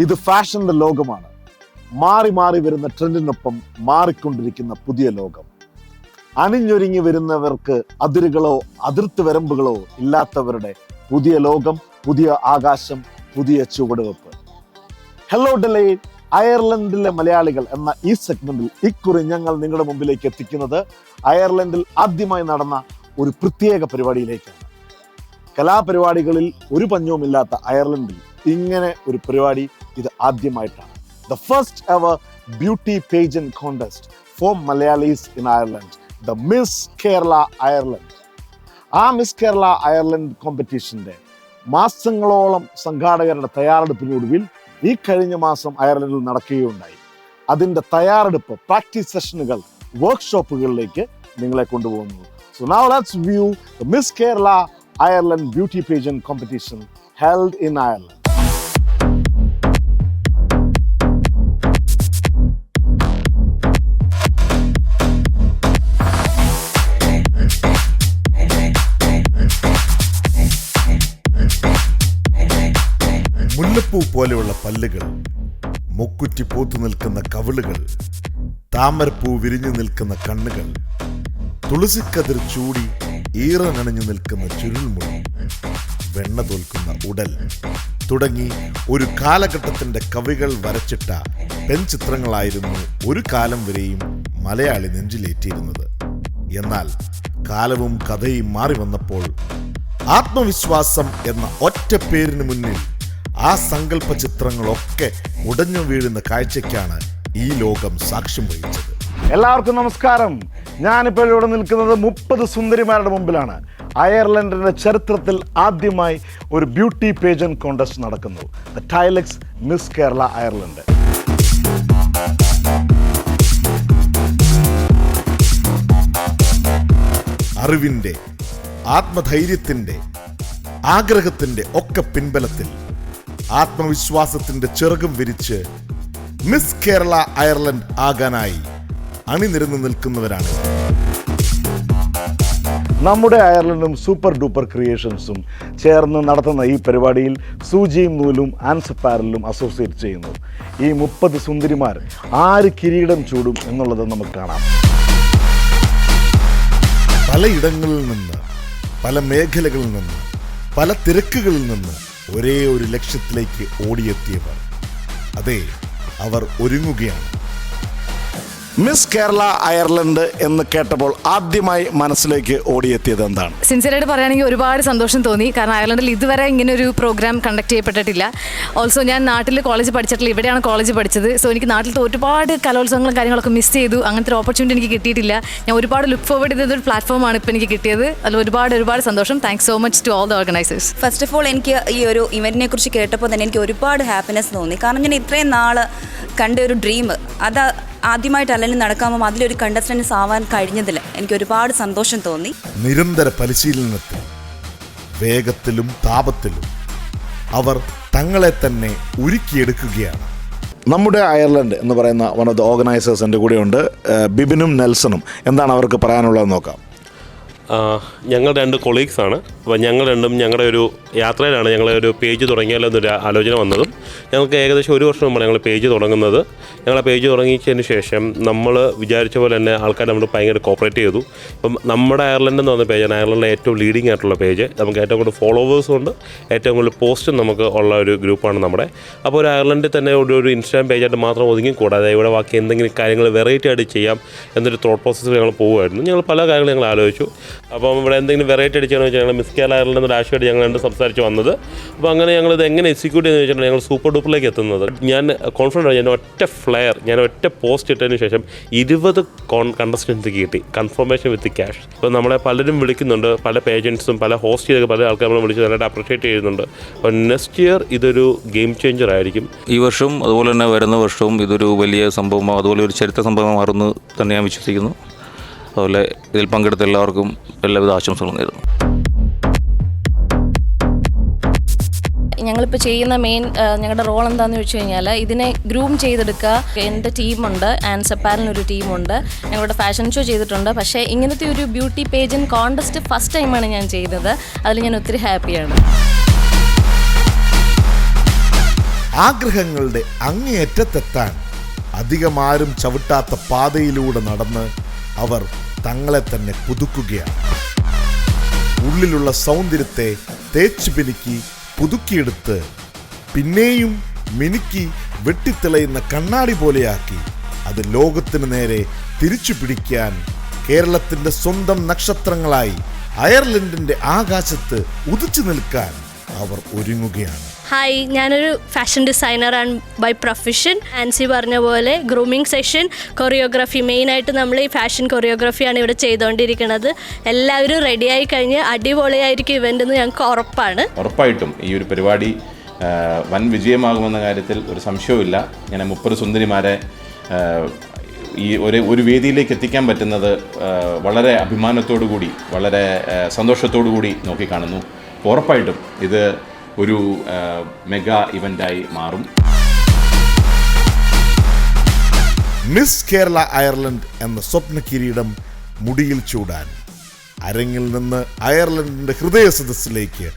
ഇത് ഫാഷന്റെ ലോകമാണ്. മാറി മാറി വരുന്ന ട്രെൻഡിനൊപ്പം മാറിക്കൊണ്ടിരിക്കുന്ന പുതിയ ലോകം. അണിഞ്ഞൊരുങ്ങി വരുന്നവർക്ക് അതിരുകളോ അതിർത്ത് വരമ്പുകളോ ഇല്ലാത്തവരുടെ പുതിയ ലോകം, പുതിയ ആകാശം, പുതിയ ചുവടുവെപ്പ്. ഹലോ ഡെലൈറ്റ് അയർലൻഡിലെ മലയാളികൾ എന്ന ഈ സെഗ്മെന്റിൽ ഇക്കുറി ഞങ്ങൾ നിങ്ങളുടെ മുമ്പിലേക്ക് എത്തിക്കുന്നത് അയർലൻഡിൽ ആദ്യമായി നടന്ന ഒരു പ്രത്യേക പരിപാടിയിലേക്കാണ്. കലാപരിപാടികളിൽ ഒരു പഞ്ഞവുമില്ലാത്ത അയർലൻഡിൽ ഇങ്ങനെ ഒരു പരിപാടി ഇത് ആദ്യമായിട്ടാണ്. The first ever beauty pageant contest for Malayalis in Ireland, the Miss Kerala Ireland. ആ മിസ് കേരള അയർലൻഡ് കോമ്പറ്റീഷന്റെ മാസങ്ങളോളം സംഘാടകരുടെ തയ്യാറെടുപ്പിനൊടുവിൽ ഈ കഴിഞ്ഞ മാസം അയർലൻഡിൽ നടക്കുകയുണ്ടായി. അതിൻ്റെ തയ്യാറെടുപ്പ്, പ്രാക്ടീസ് സെഷനുകൾ, വർക്ക്ഷോപ്പുകളിലേക്ക് നിങ്ങളെ കൊണ്ടുപോകുന്നു. So now let's view the Miss Kerala Ireland beauty pageant competition held in Ireland. മുല്ലപ്പൂ പോലെയുള്ള പല്ലുകൾ, മുക്കുറ്റി പൂത്തു നിൽക്കുന്ന കവിളുകൾ, താമരപ്പൂ വിരിഞ്ഞു നിൽക്കുന്ന കണ്ണുകൾ, തുളസിക്കതിർ ചൂടി ഈറനണിഞ്ഞു നിൽക്കുന്ന ചുരുൾമുടി, വെണ്ണ തോൽക്കുന്ന ഉടൽ തുടങ്ങി ഒരു കാലഘട്ടത്തിന്റെ കവികൾ വരച്ചിട്ട പെൺചിത്രങ്ങളായിരുന്നു ഒരു കാലം വരെയും മലയാളി നെഞ്ചിലേറ്റിയിരുന്നത്. എന്നാൽ കാലവും കഥയും മാറി വന്നപ്പോൾ ആത്മവിശ്വാസം എന്ന ഒറ്റ പേരിന് മുന്നിൽ ആ സങ്കല്പ ചിത്രങ്ങളൊക്കെ ഉടഞ്ഞു വീഴുന്ന കാഴ്ചയ്ക്കാണ് ഈ ലോകം സാക്ഷ്യം വഹിച്ചത്. എല്ലാവർക്കും നമസ്കാരം. ഞാനിപ്പോൾ ഇവിടെ നിൽക്കുന്നത് 30 സുന്ദരിമാരുടെ മുമ്പിലാണ്. അയർലൻഡിന്റെ ചരിത്രത്തിൽ ആദ്യമായി ഒരു ബ്യൂട്ടി പേജന്റ് കോntest നടക്കുന്നു. ദ ടൈലക്സ് മിസ് കേരള അയർലൻഡ്. അറിവിന്റെ, ആത്മധൈര്യത്തിന്റെ, ആഗ്രഹത്തിന്റെ ഒക്കെ പിൻബലത്തിൽ ആത്മവിശ്വാസത്തിന്റെ ചിറകും വിരിച്ച് മിസ് കേരള അയർലൻഡ് ആകാനായി അണിനിരന്നു നിൽക്കുന്നവരാണ്. നമ്മുടെ അയർലൻഡും സൂപ്പർ ഡൂപ്പർ ക്രിയേഷൻസും ചേർന്ന് നടത്തുന്ന ഈ പരിപാടിയിൽ സൂചിയും നൂലും ആൻസപ്പാരലും അസോസിയേറ്റ് ചെയ്യുന്നു. ഈ 30 സുന്ദരിമാർ ആര് കിരീടം ചൂടും എന്നുള്ളത് നമുക്ക് കാണാം. പലയിടങ്ങളിൽ നിന്ന്, പല മേഖലകളിൽ നിന്ന്, പല തിരക്കുകളിൽ നിന്ന് ഒരേ ഒരു ലക്ഷ്യത്തിലേക്ക് ഓടിയെത്തിയവർ. അതെ, അവർ ഒരുങ്ങുകയാണ്. മിസ് കേരള അയർലൻഡ് എന്ന് കേട്ടപ്പോൾ ആദ്യമായി മനസ്സിലേക്ക് ഓടിയെത്തിയത് എന്താണ്? സിൻസിയറായിട്ട് പറയുകയാണെങ്കിൽ ഒരുപാട് സന്തോഷം തോന്നി. കാരണം അയർലൻഡിൽ ഇതുവരെ ഇങ്ങനെ ഒരു പ്രോഗ്രാം കണ്ടക്ട് ചെയ്യപ്പെട്ടിട്ടില്ല. ഓൾസോ ഞാൻ നാട്ടിൽ കോളേജ് പഠിച്ചിട്ടില്ല, ഇവിടെയാണ് കോളേജ് പഠിച്ചത്. സോ എനിക്ക് നാട്ടിലത്തെ ഒരുപാട് കലോത്സവങ്ങളും കാര്യങ്ങളൊക്കെ മിസ് ചെയ്തു. അങ്ങനത്തെ ഒരു ഓപ്പർച്യൂണിറ്റി എനിക്ക് കിട്ടിയിട്ടില്ല. ഞാൻ ഒരുപാട് ലുക്ക് ഫോർവേഡ് ചെയ്തൊരു പ്ലാറ്റ്ഫോമാണ് ഇപ്പോൾ എനിക്ക് കിട്ടിയത്. അതിൽ ഒരുപാട് സന്തോഷം. Thanks so much to all the organisers. First of all എനിക്ക് ഈ ഒരു ഇവൻറ്റിനെ കുറിച്ച് കേട്ടപ്പോൾ തന്നെ എനിക്ക് ഒരുപാട് ഹാപ്പിനെസ് തോന്നി. കാരണം ഞാൻ ഇത്രയും നാൾ കണ്ട ഒരു ഡ്രീം അത് ആദ്യമായിട്ട് അല്ലെങ്കിൽ നടക്കാമ്പോൾ അതിലൊരു കണ്ടസ്റ്റൻസ് ആവാൻ കഴിഞ്ഞതിൽ എനിക്ക് ഒരുപാട് സന്തോഷം തോന്നി. നിരന്തര പരിശീലനത്തിൽ, വേഗത്തിലും താപത്തിലും അവർ തങ്ങളെ തന്നെ ഉരുക്കിയെടുക്കുകയാണ്. നമ്മുടെ അയർലൻഡ് എന്ന് പറയുന്ന വൺ ഓഫ് ദ ഓർഗനൈസേഴ്സ് എൻ്റെ കൂടെയുണ്ട്, ബിബിനും നെൽസണും. എന്താണ് അവർക്ക് പറയാനുള്ളതെന്ന് നോക്കാം. ഞങ്ങൾ 2 കൊളീഗ്സാണ്. അപ്പോൾ ഞങ്ങൾ രണ്ടും ഞങ്ങളുടെ ഒരു യാത്രയിലാണ് ഞങ്ങളൊരു പേജ് തുടങ്ങിയാലെന്നൊരു ആലോചന വന്നതും. ഞങ്ങൾക്ക് ഏകദേശം 1 വർഷം മുമ്പാണ് ഞങ്ങൾ പേജ് തുടങ്ങുന്നത്. ഞങ്ങൾ ആ പേജ് തുടങ്ങിയതിന് ശേഷം നമ്മൾ വിചാരിച്ച പോലെ തന്നെ ആൾക്കാർ നമ്മൾ ഭയങ്കര കോപ്പറേറ്റ് ചെയ്തു. ഇപ്പം നമ്മുടെ അയർലൻഡ് എന്ന് പറഞ്ഞ പേജാണ് അയർലൻഡിലെ ഏറ്റവും ലീഡിങ് ആയിട്ടുള്ള പേജ്. നമുക്ക് ഏറ്റവും കൂടുതൽ ഫോളോവേഴ്സും ഉണ്ട്, ഏറ്റവും കൂടുതൽ പോസ്റ്റും നമുക്ക് ഉള്ള ഒരു ഗ്രൂപ്പാണ് നമ്മുടെ. അപ്പോൾ ഒരു അയർലൻഡിൽ തന്നെ ഒരു ഇൻസ്റ്റാഗ്രാം പേജായിട്ട് മാത്രം ഒതുങ്ങി കൂടാതെ ഇവിടെ ബാക്കി എന്തെങ്കിലും കാര്യങ്ങൾ വെറൈറ്റി ആയിട്ട് ചെയ്യാം എന്നൊരു തോട്ട് പ്രോസസ്സിൽ ഞങ്ങൾ പോകുമായിരുന്നു. ഞങ്ങൾ പല കാര്യങ്ങളും ഞങ്ങൾ ആലോചിച്ചു. അപ്പം ഇവിടെ എന്തെങ്കിലും വെറൈറ്റി അടിച്ചാണെന്ന് വെച്ചാൽ ഞങ്ങൾ മിസ് കേരള അയർലൻഡ് എന്നൊരു ആശയമായിട്ട് ഞങ്ങൾ രണ്ട് സംസാരിച്ച് വന്നത്. അപ്പോൾ അങ്ങനെ ഞങ്ങളിത് എങ്ങനെ എക്സിക്യൂട്ട് ചെയ്യുന്നത് വെച്ചിട്ടുണ്ടെങ്കിൽ ഞങ്ങൾ സൂപ്പർ ഡൂപ്പറിലേക്ക് എത്തുന്നത്. ഞാൻ കോൺഫിഡൻ്റ് ആണ്. ഞാൻ ഒറ്റ പോസ്റ്റ് ഇട്ടതിന് ശേഷം 20 കണ്ടസ്റ്റൻസ് കിട്ടി, കൺഫർമേഷൻ വിത്ത് ക്യാഷ്. ഇപ്പോൾ നമ്മളെ പലരും വിളിക്കുന്നുണ്ട്, പല പേജൻസും പല ഹോസ്റ്റ് ചെയ്തൊക്കെ പല ആൾക്കാർ നമ്മൾ വിളിച്ച് നല്ലതായിട്ട് അപ്രിഷ്യേറ്റ് ചെയ്യുന്നുണ്ട്. അപ്പോൾ നെക്സ്റ്റ് ഇയർ ഇതൊരു ഗെയിം ചേഞ്ചർ ആയിരിക്കും. ഈ വർഷവും അതുപോലെ തന്നെ വരുന്ന വർഷവും ഇതൊരു വലിയ സംഭവമോ അതുപോലെ ഒരു ചരിത്ര സംഭവം മാറുന്നു തന്നെ ഞാൻ വിശ്വസിക്കുന്നു. അതുപോലെ ഇതിൽ പങ്കെടുത്ത എല്ലാവർക്കും എല്ലാവിധ ആശംസകളും നേരുന്നു. ഞങ്ങളിപ്പോൾ ചെയ്യുന്ന ഞങ്ങളുടെ റോൾ എന്താണെന്ന് വെച്ച് കഴിഞ്ഞാൽ ഇതിനെ ഗ്രൂം ചെയ്തെടുക്കുക. എൻ്റെ ടീമുണ്ട്, ആൻസപ്പാരലിനൊരു ടീമുണ്ട്, ഞങ്ങളുടെ ഫാഷൻ ഷോ ചെയ്തിട്ടുണ്ട്. പക്ഷേ ഇങ്ങനത്തെ ഒരു ബ്യൂട്ടി പേജൻ കോൺടെസ്റ്റ് ഫസ്റ്റ് ടൈമാണ് ഞാൻ ചെയ്യുന്നത്. അതിൽ ഞാൻ ഒത്തിരി ഹാപ്പിയാണ്. ആഗ്രഹങ്ങളുടെ അങ്ങേയറ്റത്തെത്താൻ അധികമാരും ചവിട്ടാത്ത പാതയിലൂടെ നടന്ന് അവർ തങ്ങളെ തന്നെ പുതുക്കുകയാണ്. ഉള്ളിലുള്ള സൗന്ദര്യത്തെ തേച്ചു പിനുക്കി പുതുക്കിയെടുത്ത് പിന്നെയും മിനുക്കി വെട്ടിത്തിളയുന്ന കണ്ണാടി പോലെയാക്കി അത് ലോകത്തിന് നേരെ തിരിച്ചു പിടിക്കാൻ കേരളത്തിൻ്റെ സ്വന്തം നക്ഷത്രങ്ങളായി അയർലൻഡിൻ്റെ ആകാശത്ത് ഉദിച്ചു നിൽക്കാൻ അവർ ഒരുങ്ങുകയാണ്. ഹായ്, ഞാനൊരു ഫാഷൻ ഡിസൈനറാണ് ബൈ പ്രൊഫഷൻ. ആൻസി പറഞ്ഞ പോലെ ഗ്രൂമിങ് സെഷൻ, കൊറിയോഗ്രാഫി, മെയിനായിട്ട് നമ്മൾ ഈ ഫാഷൻ കൊറിയോഗ്രാഫിയാണ് ഇവിടെ ചെയ്തുകൊണ്ടിരിക്കുന്നത്. എല്ലാവരും റെഡിയായി കഴിഞ്ഞ് അടിപൊളിയായിരിക്കും ഇവൻ്റ് എന്ന് ഞങ്ങൾക്ക് ഉറപ്പാണ്. ഉറപ്പായിട്ടും ഈ ഒരു പരിപാടി വൻ വിജയമാകുമെന്ന കാര്യത്തിൽ ഒരു സംശയവുമില്ല. ഇങ്ങനെ 30 സുന്ദരിമാരെ ഈ ഒരു വേദിയിലേക്ക് എത്തിക്കാൻ പറ്റുന്നത് വളരെ അഭിമാനത്തോടു കൂടി, വളരെ സന്തോഷത്തോടു കൂടി നോക്കിക്കാണുന്നു. ഉറപ്പായിട്ടും ഇത് ഒരു മെഗാ ഇവൻ്റായി മാറും. മിസ് കേരള അയർലൻഡ് എന്ന സ്വപ്ന കിരീടം മുടിയിൽ ചൂടാൻ അരങ്ങിൽ നിന്ന് അയർലൻഡിൻ്റെ ഹൃദയ സദസ്സിലേക്ക്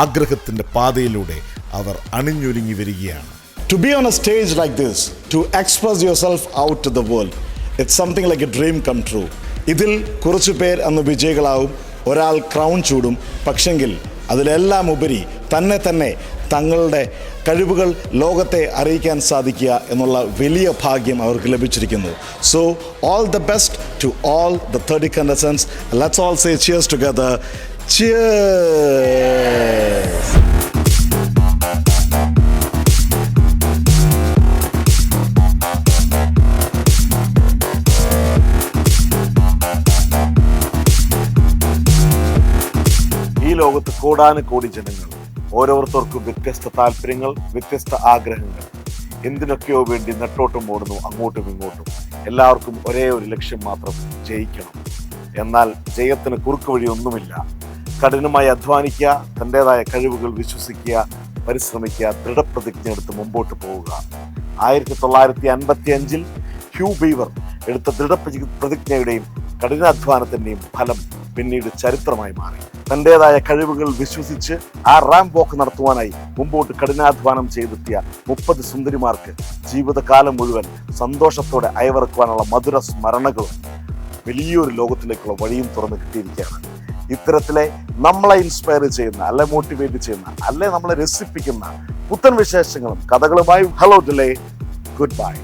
ആഗ്രഹത്തിൻ്റെ പാതയിലൂടെ അവർ അണിഞ്ഞൊരുങ്ങി വരികയാണ്. To be on a stage like this, to express yourself out to the world, it's something like a dream come true. ഇതിൽ കുറച്ചു പേർ അന്ന് വിജയികളാവും, ഒരാൾ ക്രൗൺ ചൂടും. പക്ഷെങ്കിൽ അതിലെല്ലാം ഉപരി തന്നെ തങ്ങളുടെ കഴിവുകൾ ലോകത്തെ അറിയിക്കാൻ സാധിക്കുക എന്നുള്ള വലിയ ഭാഗ്യം അവർക്ക് ലഭിച്ചിരിക്കുന്നു. So all the best to all the 30 contestants. Let's all say cheers together. Cheers! ഈ ലോകത്ത് കോടാനുകോടി ജനങ്ങൾ, ഓരോരുത്തർക്കും വ്യത്യസ്ത താല്പര്യങ്ങൾ, വ്യത്യസ്ത ആഗ്രഹങ്ങൾ, എന്തിനൊക്കെയോ വേണ്ടി നെട്ടോട്ടം ഓടുന്നു അങ്ങോട്ടും ഇങ്ങോട്ടും. എല്ലാവർക്കും ഒരേ ഒരു ലക്ഷ്യം മാത്രം, ജയിക്കണം. എന്നാൽ ജയത്തിന് കുറുക്ക് വഴിയൊന്നുമില്ല. കഠിനമായി അധ്വാനിക്കുക, തൻ്റെതായ കഴിവുകൾ വിശ്വസിക്കുക, പരിശ്രമിക്കുക, ദൃഢപ്രതിജ്ഞ എടുത്ത് മുമ്പോട്ട് പോവുക. 1955 ഹ്യൂ ബീവർ എടുത്ത ദൃഢപ്രതിജ്ഞയുടെയും കഠിനാധ്വാനത്തിൻ്റെയും ഫലം പിന്നീട് ചരിത്രമായി മാറി. തൻ്റെതായ കഴിവുകൾ വിശ്വസിച്ച് ആ റാമ്പ് വാക്ക് നടത്തുവാനായി മുമ്പോട്ട് കഠിനാധ്വാനം ചെയ്തെത്തിയ 30 സുന്ദരിമാർക്ക് ജീവിതകാലം മുഴുവൻ സന്തോഷത്തോടെ അയവിറക്കുവാനുള്ള മധുര സ്മരണകളും വലിയൊരു ലോകത്തിലേക്കുള്ള വഴിയും തുറന്ന് കിട്ടിയിരിക്കുകയാണ്. ഇത്തരത്തിലെ നമ്മളെ ഇൻസ്പയർ ചെയ്യുന്ന, അല്ലെ മോട്ടിവേറ്റ് ചെയ്യുന്ന, അല്ലെ നമ്മളെ രസിപ്പിക്കുന്ന പുത്തൻ വിശേഷങ്ങളും കഥകളുമായി ഹലോ ഡിലേ, ഗുഡ് ബൈ.